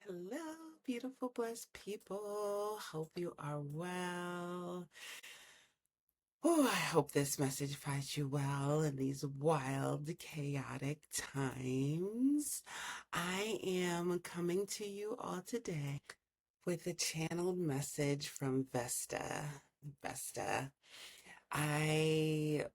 Hello, beautiful, blessed people. Hope you are well. Oh, I hope this message finds you well in these wild, chaotic times. I am coming to you all today with a channeled message from Vesta. Vesta. I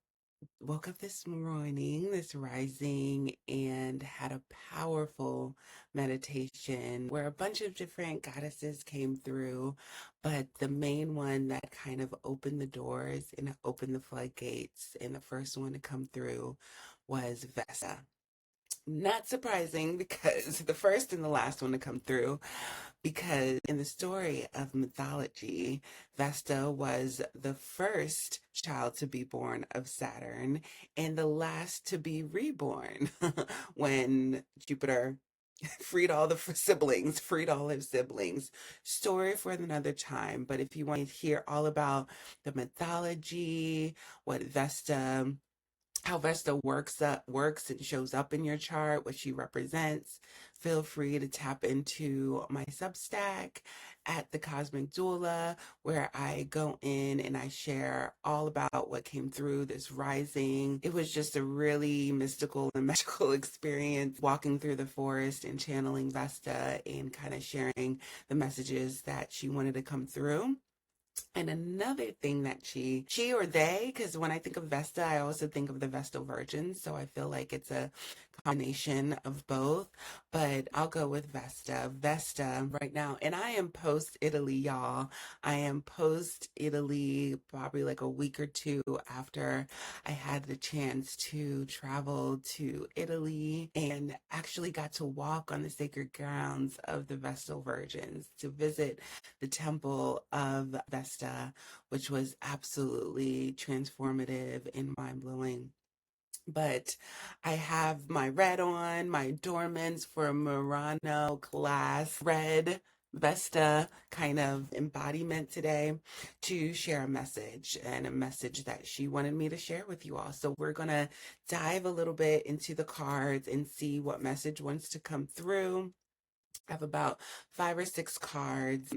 woke up this morning, this rising, and had a powerful meditation where a bunch of different goddesses came through, but the main one that kind of opened the doors and opened the floodgates, and the first one to come through was Vesta. Not surprising because the first and the last one to come through, because in the story of mythology, Vesta was the first child to be born of Saturn and the last to be reborn when Jupiter freed all his siblings. Story for another time. But if you want to hear all about the mythology, what Vesta how Vesta works and shows up in your chart, what she represents, feel free to tap into my Substack at the Cosmic Doula, where I go in and I share all about what came through this rising. It was just a really mystical and magical experience walking through the forest and channeling Vesta and kind of sharing the messages that she wanted to come through. And another thing that she or they, because when I think of Vesta, I also think of the Vestal Virgins. So I feel like it's a combination of both, but I'll go with Vesta. Vesta right now. And I am post Italy, y'all. I am post Italy, probably like a week or two after I had the chance to travel to Italy and actually got to walk on the sacred grounds of the Vestal Virgins to visit the temple of Vesta, which was absolutely transformative and mind blowing. But I have my red on, my Dormants for Murano class, red Vesta kind of embodiment today to share a message, and a message that she wanted me to share with you all. So we're going to dive a little bit into the cards and see what message wants to come through. I have about 5 or 6 cards,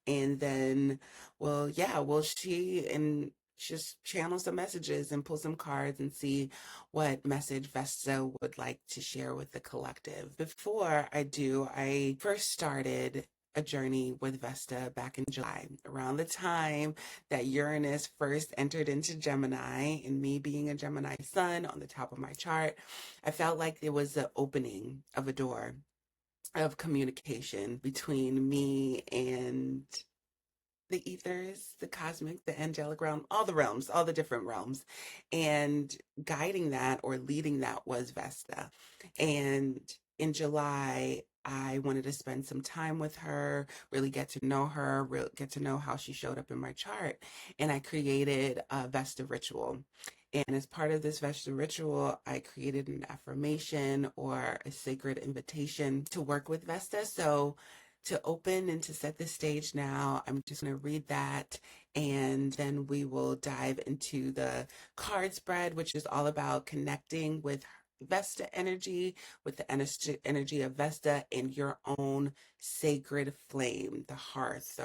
and then we'll she and just channel some messages and pull some cards and see what message Vesta would like to share with the collective. Before I do, I first started a journey with Vesta back in July, around the time that Uranus first entered into Gemini, and me being a Gemini sun on the top of my chart, I felt like there was the opening of a door of communication between me and the ethers, the cosmic, the angelic realm, all the realms, all the different realms. And guiding that or leading that was Vesta. And in July, I wanted to spend some time with her, really get to know her, get to know how she showed up in my chart. And I created a Vesta ritual. And as part of this Vesta ritual, I created an affirmation or a sacred invitation to work with Vesta. So to open and to set the stage now, I'm just going to read that, and then we will dive into the card spread, which is all about connecting with Vesta energy, with the energy of Vesta and your own sacred flame, the hearth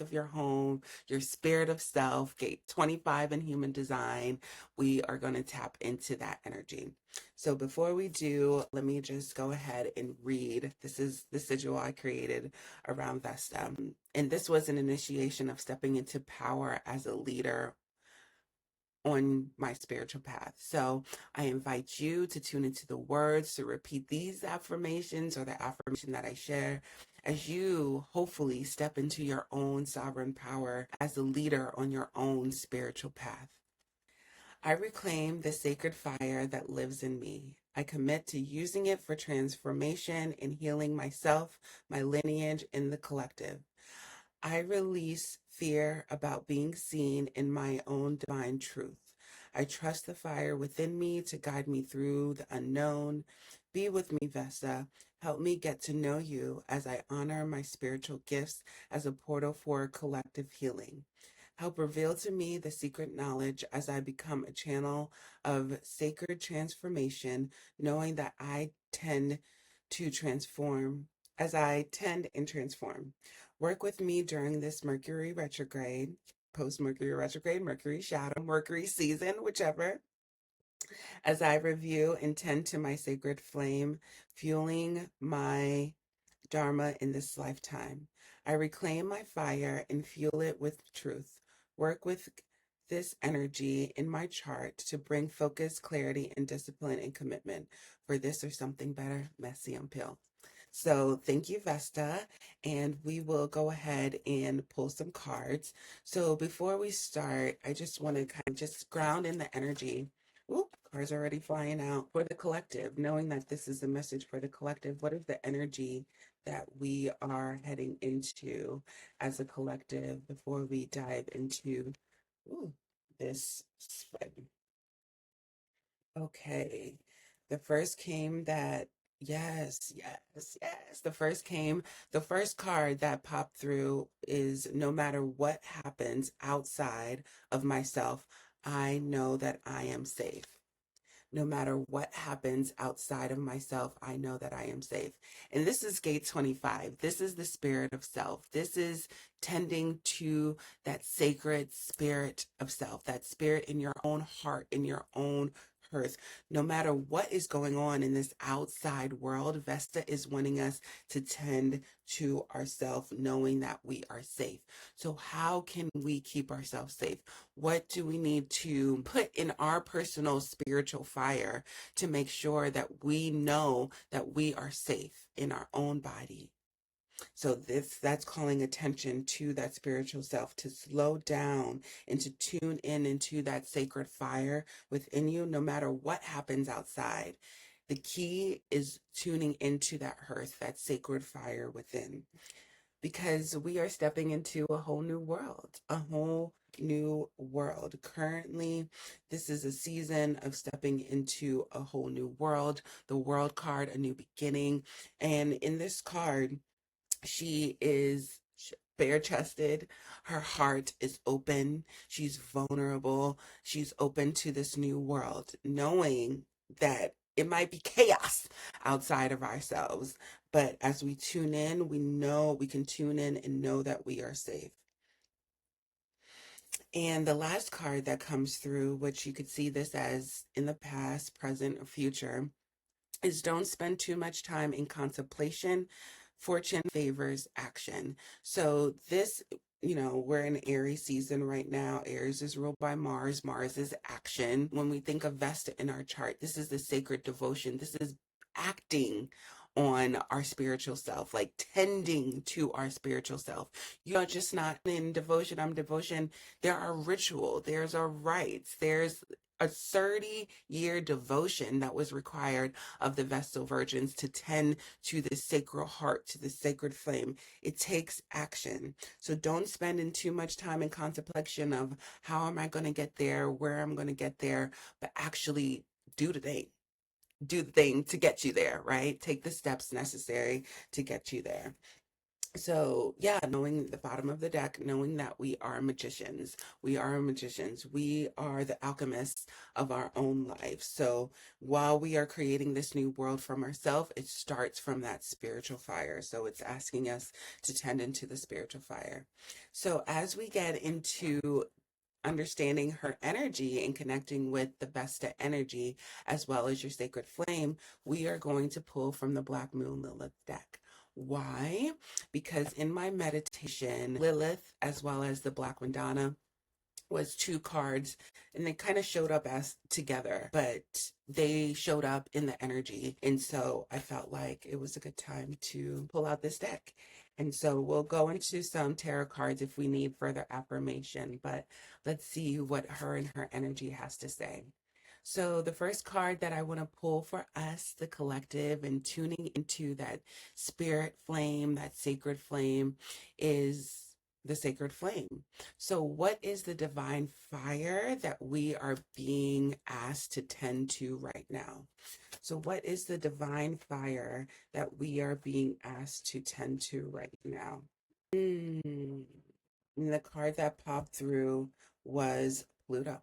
of your home, your spirit of self, gate 25 in human design. We are going to tap into that energy. So before we do, let me just go ahead and read. This is the sigil I created around Vesta. And this was an initiation of stepping into power as a leader on my spiritual path. So I invite you to tune into the words, to repeat these affirmations or the affirmation that I share as you hopefully step into your own sovereign power as a leader on your own spiritual path. I reclaim the sacred fire that lives in me. I commit to using it for transformation and healing myself, my lineage, and the collective. I release fear about being seen in my own divine truth. I trust the fire within me to guide me through the unknown. Be with me, Vesta. Help me get to know you as I honor my spiritual gifts as a portal for collective healing. Help reveal to me the secret knowledge as I become a channel of sacred transformation, knowing that I tend to transform as I tend and transform. Work with me during this Mercury retrograde, post Mercury retrograde, Mercury shadow, Mercury season, whichever, as I review and tend to my sacred flame, fueling my Dharma in this lifetime. I reclaim my fire and fuel it with truth. Work with this energy in my chart to bring focus, clarity, and discipline and commitment for this or something better, messy and pill. So thank you, Vesta, and we will go ahead and pull some cards. So before we start, I just want to kind of just ground in the energy. Ooh, cards are already flying out for the collective, knowing that this is a message for the collective. What is the energy that we are heading into as a collective before we dive into ooh, this spread? Okay. The first came that, yes, yes, yes. The first card that popped through is no matter what happens outside of myself, I know that I am safe. No matter what happens outside of myself, I know that I am safe. And this is gate 25. This is the spirit of self. This is tending to that sacred spirit of self, that spirit in your own heart, in your own earth. No matter what is going on in this outside world, Vesta is wanting us to tend to ourselves, knowing that we are safe. So how can we keep ourselves safe? What do we need to put in our personal spiritual fire to make sure that we know that we are safe in our own body? So that's calling attention to that spiritual self to slow down and to tune in into that sacred fire within you, no matter what happens outside. The key is tuning into that hearth, that sacred fire within, because we are stepping into a whole new world, a whole new world. Currently, this is a season of stepping into a whole new world. The world card, a new beginning. And in this card, she is bare chested. Her heart is open. She's vulnerable. She's open to this new world, knowing that it might be chaos outside of ourselves. But as we tune in, we know we can tune in and know that we are safe. And the last card that comes through, which you could see this as in the past, present, or future, is don't spend too much time in contemplation. Fortune favors action. So this, we're in Aries season right now. Aries is ruled by Mars. Mars is action. When we think of Vesta in our chart, this is the sacred devotion. This is acting on our spiritual self, like tending to our spiritual self. You're just not in devotion. I'm devotion. There are ritual. There's a rites. There's a 30-year devotion that was required of the Vestal Virgins to tend to the sacred heart, to the sacred flame. It takes action. So don't spend in too much time in contemplation of how am I going to get there, where I'm going to get there, but actually do the thing. Do the thing to get you there, right? Take the steps necessary to get you there. So, yeah, knowing the bottom of the deck, knowing that we are magicians. We are magicians. We are the alchemists of our own life. So, while we are creating this new world from ourselves, it starts from that spiritual fire. So, it's asking us to tend into the spiritual fire. So, as we get into understanding her energy and connecting with the Vesta energy as well as your sacred flame, we are going to pull from the Black Moon Lilith deck. Why? Because in my meditation, Lilith as well as the Black Madonna was two cards, and they kind of showed up as together, but they showed up in the energy. And so I felt like it was a good time to pull out this deck. And so we'll go into some tarot cards if we need further affirmation, but let's see what her and her energy has to say. So the first card that I want to pull for us, the collective, and tuning into that spirit flame, that sacred flame, is the sacred flame. So what is the divine fire that we are being asked to tend to right now? So what is the divine fire that we are being asked to tend to right now? And the card that popped through was Pluto.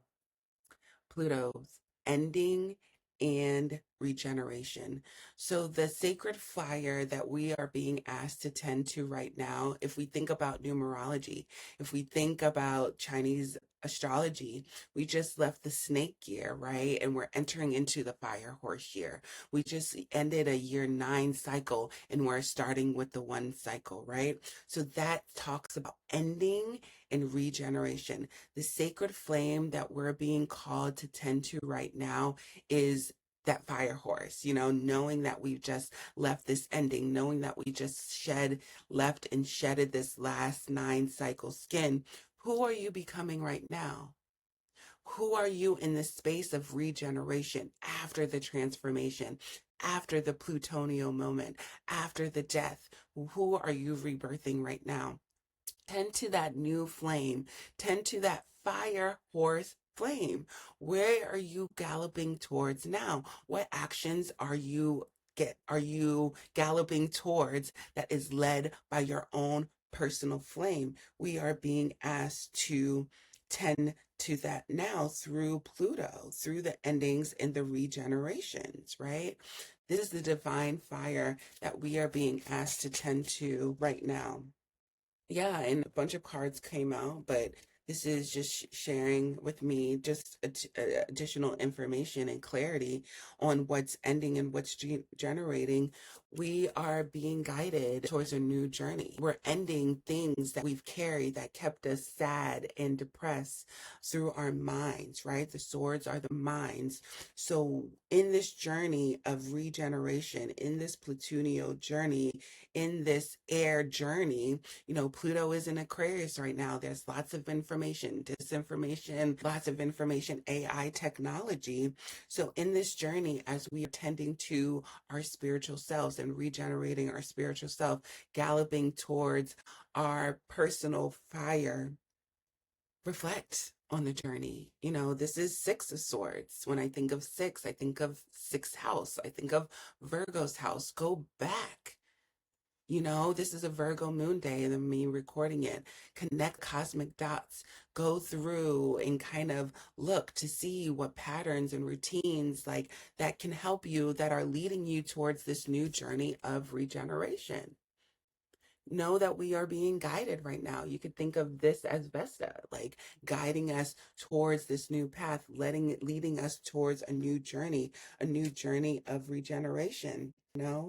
Pluto's ending and regeneration. So, the sacred fire that we are being asked to tend to right now, if we think about numerology, if we think about Chinese astrology, we just left the snake year, right? And we're entering into the fire horse year. We just ended a year 9 cycle and we're starting with the 1 cycle, right? So, that talks about ending and regeneration. The sacred flame that we're being called to tend to right now is that fire horse, knowing that we've just left this ending, knowing that we just left and shedded this last 9 cycle skin. Who are you becoming right now? Who are you in the space of regeneration after the transformation, after the plutonial moment, after the death? Who are you rebirthing right now? Tend to that new flame, tend to that fire horse flame. Where are you galloping towards now? What actions are you galloping towards that is led by your own personal flame? We are being asked to tend to that now through Pluto, through the endings and the regenerations, right? This is the divine fire that we are being asked to tend to right now. Yeah, and a bunch of cards came out, but this is just sharing with me just additional information and clarity on what's ending and what's generating. We are being guided towards a new journey. We're ending things that we've carried that kept us sad and depressed through our minds, right? The swords are the minds. So, in this journey of regeneration, in this Plutonio journey, in this air journey, Pluto is in Aquarius right now. There's lots of information, disinformation, lots of information, AI technology. So, in this journey, as we are tending to our spiritual selves and regenerating our spiritual self, galloping towards our personal fire, reflect on the journey. This is 6 of Swords. When I think of 6, I think of 6th house. I think of Virgo's house. Go back. This is a Virgo moon day and then me recording it. Connect cosmic dots. Go through and kind of look to see what patterns and routines like that can help you, that are leading you towards this new journey of regeneration. Know that we are being guided right now. You could think of this as Vesta, like guiding us towards this new path, leading us towards a new journey of regeneration.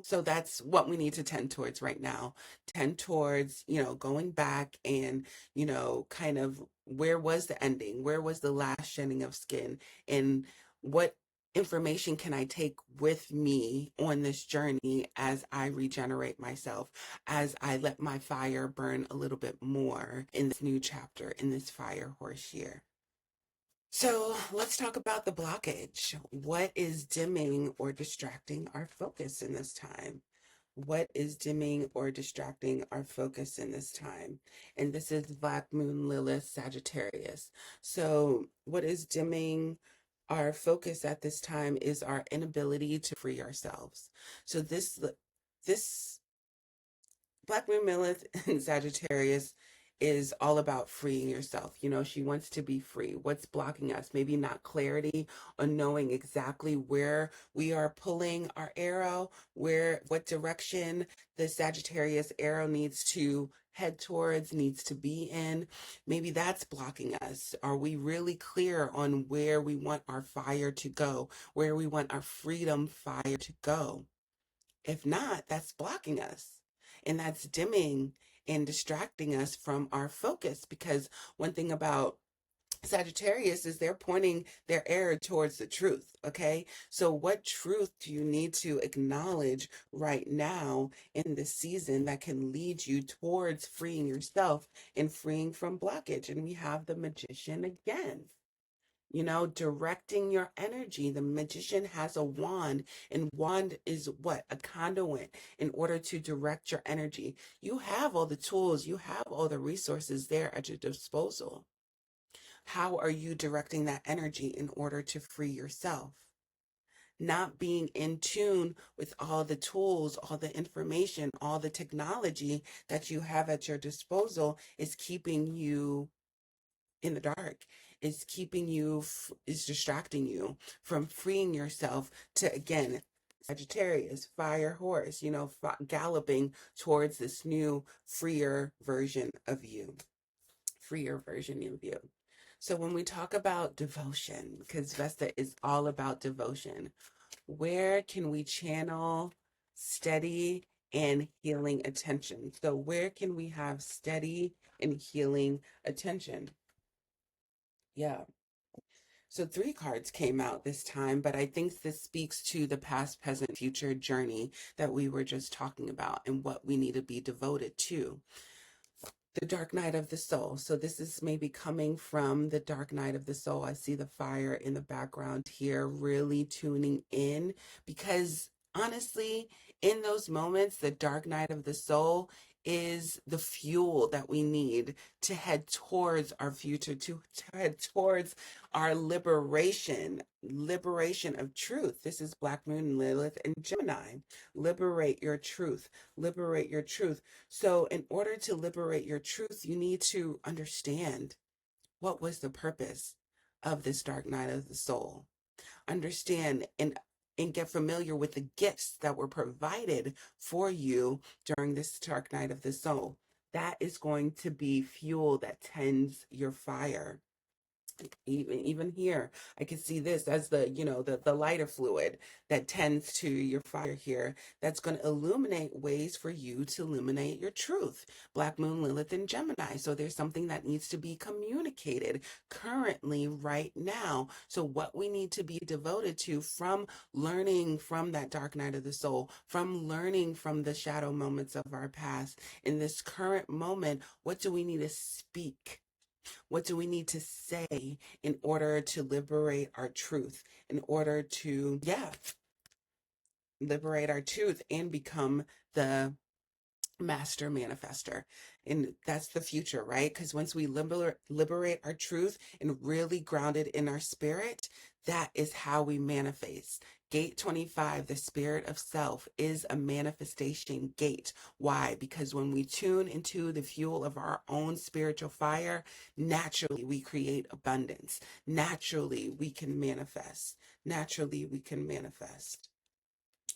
So that's what we need to tend towards right now. Tend towards, going back and, kind of where was the ending? Where was the last shedding of skin? And what information can I take with me on this journey as I regenerate myself, as I let my fire burn a little bit more in this new chapter, in this fire horse year? So let's talk about the blockage. What is dimming or distracting our focus in this time? What is dimming or distracting our focus in this time? And this is Black Moon Lilith Sagittarius. So what is dimming our focus at this time is our inability to free ourselves. So this Black Moon Lilith in Sagittarius is all about freeing yourself. She wants to be free. What's blocking us? Maybe not clarity on knowing exactly where we are pulling our arrow, what direction the Sagittarius arrow needs to head towards, needs to be in. Maybe that's blocking us. Are we really clear on where we want our fire to go, where we want our freedom fire to go? If not, that's blocking us. And that's dimming and distracting us from our focus. Because one thing about Sagittarius is they're pointing their arrow towards the truth. Okay. So, what truth do you need to acknowledge right now in this season that can lead you towards freeing yourself and freeing from blockage? And we have the Magician again. Directing your energy. The magician has a wand, and wand is what? A conduit in order to direct your energy. You have all the tools, you have all the resources there at your disposal. How are you directing that energy in order to free yourself? Not being in tune with all the tools, all the information, all the technology that you have at your disposal is keeping you in the dark. is keeping you, is distracting you from freeing yourself to, again, Sagittarius, fire horse, galloping towards this new, freer version of you. Freer version of you. So when we talk about devotion, because Vesta is all about devotion, where can we channel steady and healing attention? So where can we have steady and healing attention? Yeah. So 3 cards came out this time, but I think this speaks to the past, present, future journey that we were just talking about and what we need to be devoted to. The dark night of the soul. So this is maybe coming from the dark night of the soul. I see the fire in the background here, really tuning in, because honestly, in those moments, the dark night of the soul is the fuel that we need to head towards our future, to head towards our liberation of truth. This is Black Moon, Lilith, and Gemini. Liberate your truth. Liberate your truth. So in order to liberate your truth, you need to understand what was the purpose of this dark night of the soul. Understand and get familiar with the gifts that were provided for you during this dark night of the soul. That is going to be fuel that tends your fire. Even here, I can see this as the lighter fluid that tends to your fire here. That's going to illuminate ways for you to illuminate your truth. Black Moon, Lilith, and Gemini. So there's something that needs to be communicated currently right now. So what we need to be devoted to, from learning from that dark night of the soul, from learning from the shadow moments of our past, in this current moment, what do we need to speak? What do we need to say in order to liberate our truth, in order to, liberate our truth and become the master manifester? And that's the future, right? Because once we liberate our truth and really grounded in our spirit, that is how we manifest. Gate 25, the spirit of self, is a manifestation gate. Why? Because when we tune into the fuel of our own spiritual fire, naturally we create abundance. Naturally we can manifest. Naturally we can manifest.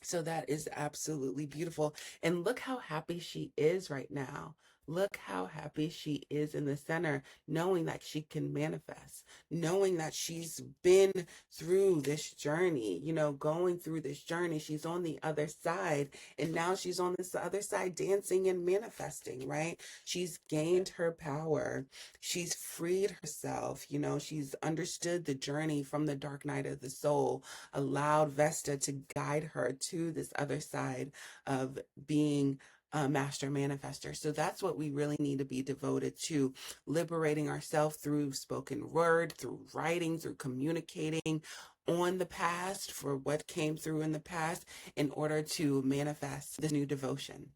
So that is absolutely beautiful. And look how happy she is right now. Look how happy she is in the center, knowing that she can manifest, knowing that she's been through this journey, going through this journey. She's on the other side, and now she's on this other side dancing and manifesting, right? She's gained her power. She's freed herself. She's understood the journey from the dark night of the soul, allowed Vesta to guide her to this other side of being a master manifester. So that's what we really need to be devoted to, liberating ourselves through spoken word, through writing, through communicating on the past, for what came through in the past, in order to manifest this new devotion.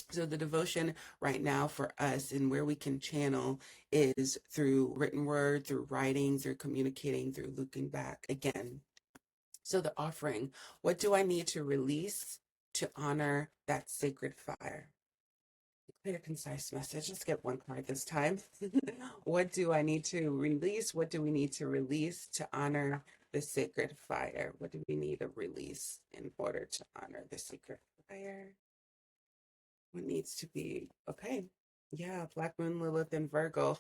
So the devotion right now for us, and where we can channel, is through written word, through writing, through communicating, through looking back again. So the offering, what do I need to release to honor that sacred fire? Clear, concise message. Let's get one card this time. What do I need to release? What do we need to release to honor the sacred fire? What do we need to release in order to honor the sacred fire? What needs to be, okay. Yeah, Black Moon, Lilith, and Virgo.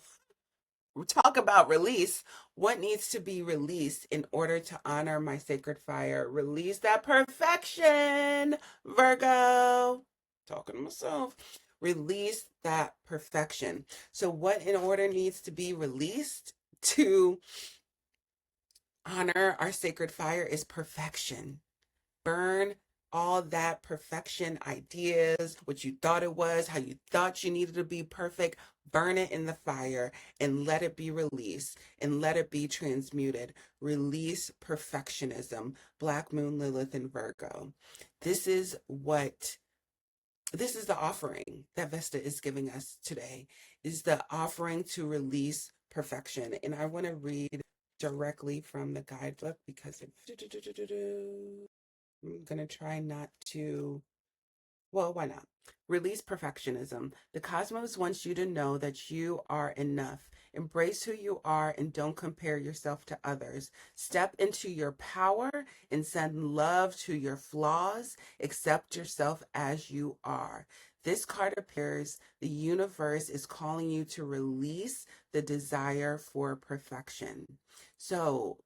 Talk about release. What needs to be released in order to honor my sacred fire? Release that perfection, Virgo. Talking to myself. Release that perfection. So what in order needs to be released to honor our sacred fire is perfection. Burn all that perfection ideas, what you thought it was, how you thought you needed to be perfect. Burn it in the fire and let it be released and let it be transmuted. Release perfectionism. Black Moon, Lilith, and Virgo. This is the offering that Vesta is giving us today, is the offering to release perfection. And I want to read directly from the guidebook because I'm going to try not to Well, why not? Release perfectionism. The cosmos wants you to know that you are enough. Embrace who you are and don't compare yourself to others. Step into your power and send love to your flaws. Accept yourself as you are. This card appears the universe is calling you to release the desire for perfection. So,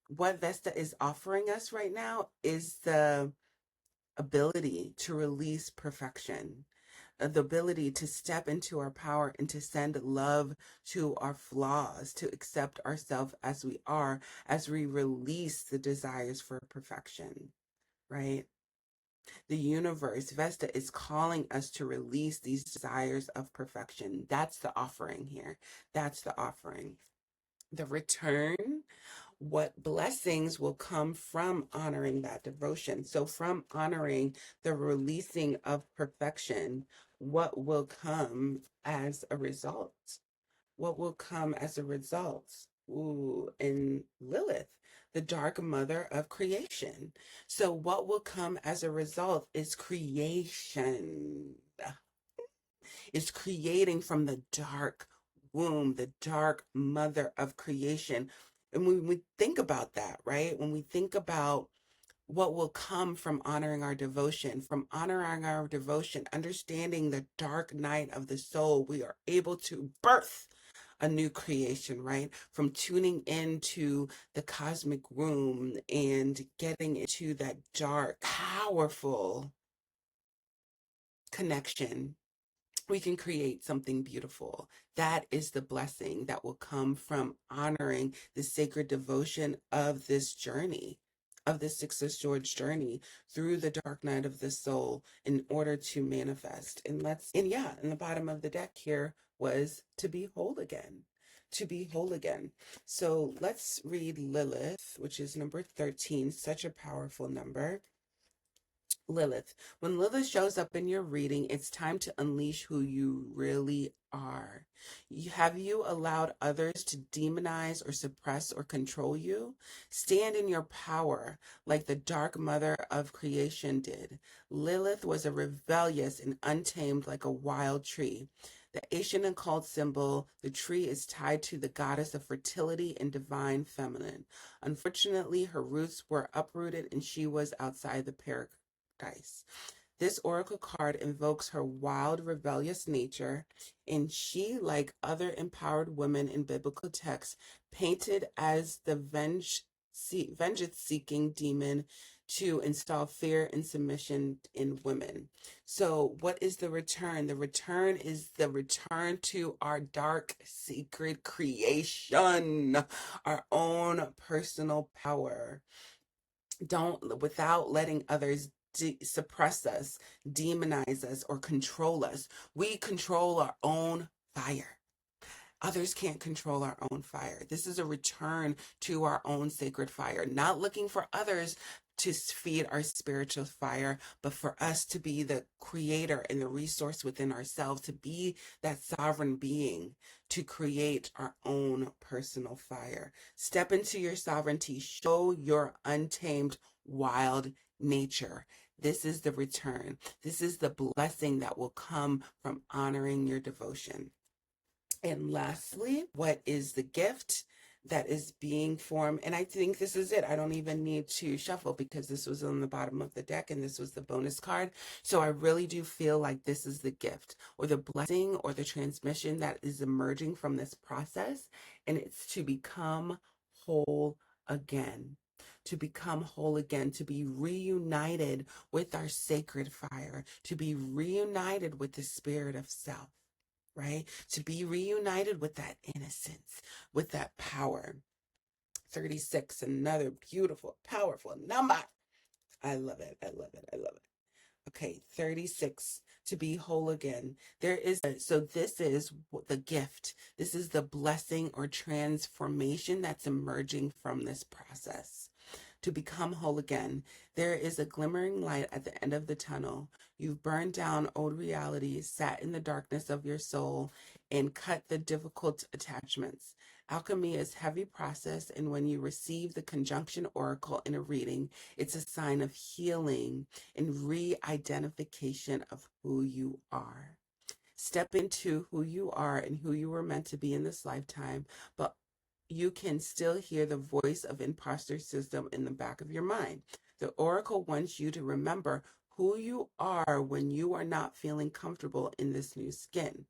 what Vesta is offering us right now is the ability to release perfection, the ability to step into our power and to send love to our flaws, to accept ourselves as we are, as we release the desires for perfection, right? The universe, Vesta, is calling us to release these desires of perfection. That's the offering here. That's the offering. The return, what blessings will come from honoring that devotion. So, from honoring the releasing of perfection, what will come as a result? What will come as a result? Ooh, in Lilith, the dark mother of creation. So, what will come as a result is creation, is creating from the dark womb, the dark mother of creation. And when we think about that, right? When we think about what will come from honoring our devotion, understanding the dark night of the soul, we are able to birth a new creation, right? From tuning into the cosmic womb and getting into that dark, powerful connection, we can create something beautiful. That is the blessing that will come from honoring the sacred devotion of this journey, of this Sixth George journey through the dark night of the soul in order to manifest. And the bottom of the deck here was to be whole again. To be whole again. So let's read Lilith, which is number 13, such a powerful number. Lilith. When Lilith shows up in your reading, it's time to unleash who you really are. Have you allowed others to demonize or suppress or control you? Stand in your power like the dark mother of creation did. Lilith was a rebellious and untamed like a wild tree. The Asian occult symbol, the tree is tied to the goddess of fertility and divine feminine. Unfortunately, her roots were uprooted and she was outside the paradise. This oracle card invokes her wild, rebellious nature, and she, like other empowered women in biblical texts, painted as the vengeance-seeking demon to install fear and submission in women. So, what is the return? The return is the return to our dark, secret creation, our own personal power. Don't, without letting others suppress us, demonize us, or control us. We control our own fire. Others can't control our own fire. This is a return to our own sacred fire, not looking for others to feed our spiritual fire, but for us to be the creator and the resource within ourselves, to be that sovereign being, to create our own personal fire. Step into your sovereignty, show your untamed, wild nature. This is the return. This is the blessing that will come from honoring your devotion. And lastly, what is the gift that is being formed? And I think this is it. I don't even need to shuffle because this was on the bottom of the deck and this was the bonus card. So I really do feel like this is the gift or the blessing or the transmission that is emerging from this process. And it's to become whole again. To become whole again, to be reunited with our sacred fire, to be reunited with the spirit of self, right? To be reunited with that innocence, with that power. 36, another beautiful, powerful number. I love it. I love it. I love it. Okay, 36, to be whole again. So this is the gift. This is the blessing or transformation that's emerging from this process. To become whole again. There is a glimmering light at the end of the tunnel. You've burned down old realities, sat in the darkness of your soul, and cut the difficult attachments. Alchemy is heavy process, and when you receive the conjunction oracle in a reading, it's a sign of healing and re-identification of who you are. Step into who you are and who you were meant to be in this lifetime, but you can still hear the voice of imposter system in the back of your mind. The oracle wants you to remember who you are when you are not feeling comfortable in this new skin.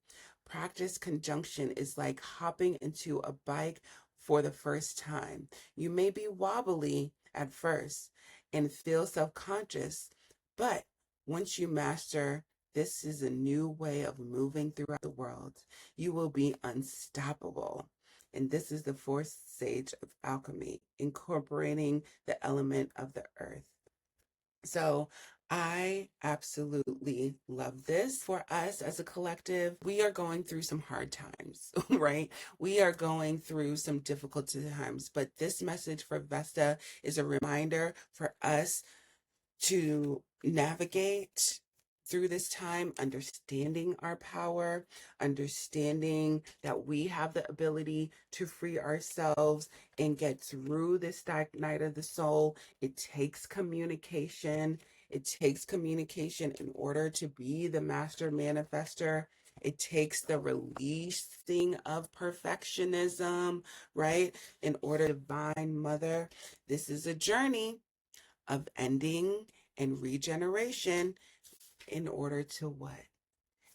Practice conjunction is like hopping into a bike for the first time. You may be wobbly at first and feel self-conscious, but once you master this is a new way of moving throughout the world, you will be unstoppable. And this is the fourth stage of alchemy, incorporating the element of the earth. So I absolutely love this. For us as a collective, we are going through some hard times, right? We are going through some difficult times, but this message for Vesta is a reminder for us to navigate through this time, understanding our power, understanding that we have the ability to free ourselves and get through this dark night of the soul. It takes communication. It takes communication in order to be the master manifester. It takes the releasing of perfectionism, right? In order, Divine Mother, this is a journey of ending and regeneration in order to what?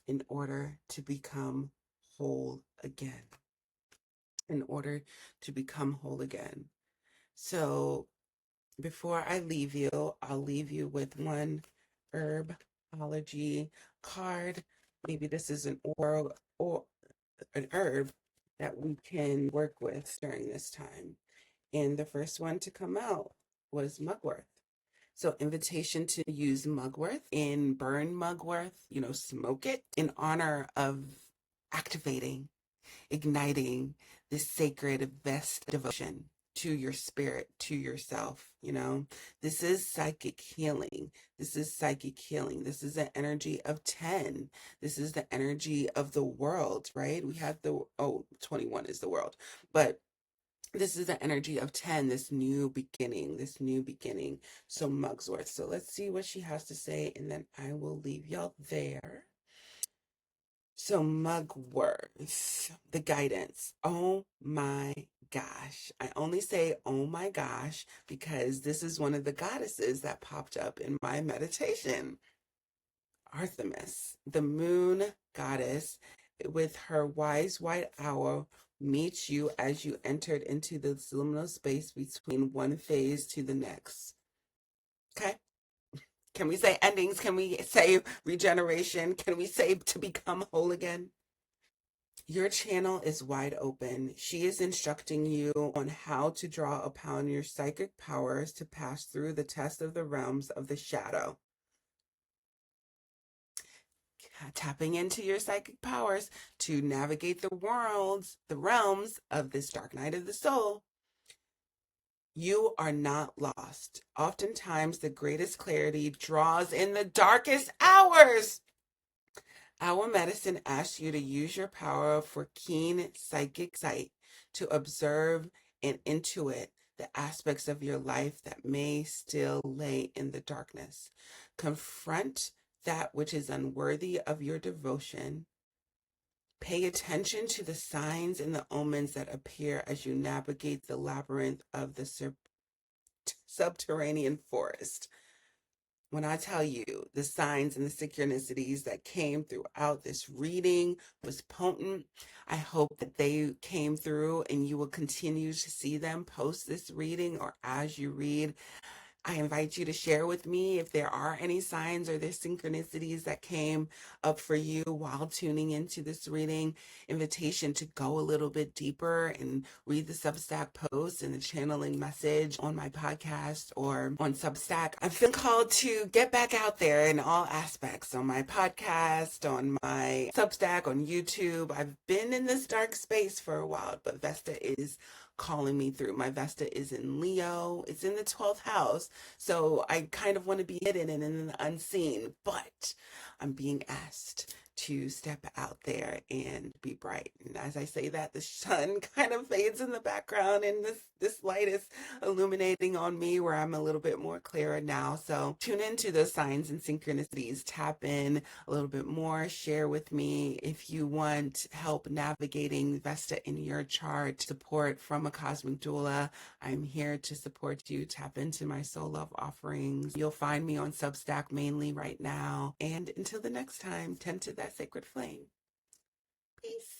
In order to become whole again. In order to become whole again. So before I leave you, I'll leave you with one herbology card. Maybe this is an oral or an herb that we can work with during this time. And the first one to come out was mugwort. So invitation to use mugwort and burn mugwort, smoke it in honor of activating, igniting this sacred Vesta devotion to your spirit, to yourself. This is psychic healing. This is psychic healing. This is an energy of 10. This is the energy of the world, right? We have 21 is the world, but this is the energy of 10, this new beginning, So Mugsworth. So let's see what she has to say, and then I will leave y'all there. So Mugworth, the guidance. Oh my gosh. I only say oh my gosh because this is one of the goddesses that popped up in my meditation. Artemis, the moon goddess, with her wise white owl, meets you as you entered into the liminal space between one phase to the next. Okay? Can we say endings? Can we say regeneration? Can we say to become whole again? Your channel is wide open. She is instructing you on how to draw upon your psychic powers to pass through the test of the realms of the shadow. Tapping into your psychic powers to navigate the realms of this dark night of the soul. You are not lost. Oftentimes, the greatest clarity draws in the darkest hours. Our medicine asks you to use your power for keen psychic sight to observe and intuit the aspects of your life that may still lay in the darkness. Confront that which is unworthy of your devotion. Pay attention to the signs and the omens that appear as you navigate the labyrinth of the subterranean forest. When I tell you the signs and the synchronicities that came throughout this reading was potent, I hope that they came through and you will continue to see them post this reading or as you read. I invite you to share with me if there are any signs or there's synchronicities that came up for you while tuning into this reading. Invitation to go a little bit deeper and read the Substack post and the channeling message on my podcast or on Substack. I feel called to get back out there in all aspects on my podcast, on my Substack, on YouTube. I've been in this dark space for a while, but Vesta is calling me through. My Vesta is in Leo. It's in the 12th house. So I kind of want to be hidden and in the unseen, but I'm being asked to step out there and be bright. And as I say that, the sun kind of fades in the background, and this light is illuminating on me where I'm a little bit more clearer now. So tune into those signs and synchronicities, tap in a little bit more, share with me if you want help navigating Vesta in your chart, support from a cosmic doula. I'm here to support you. Tap into my soul love offerings. You'll find me on Substack mainly right now. And until the next time, tend to that sacred flame. Peace.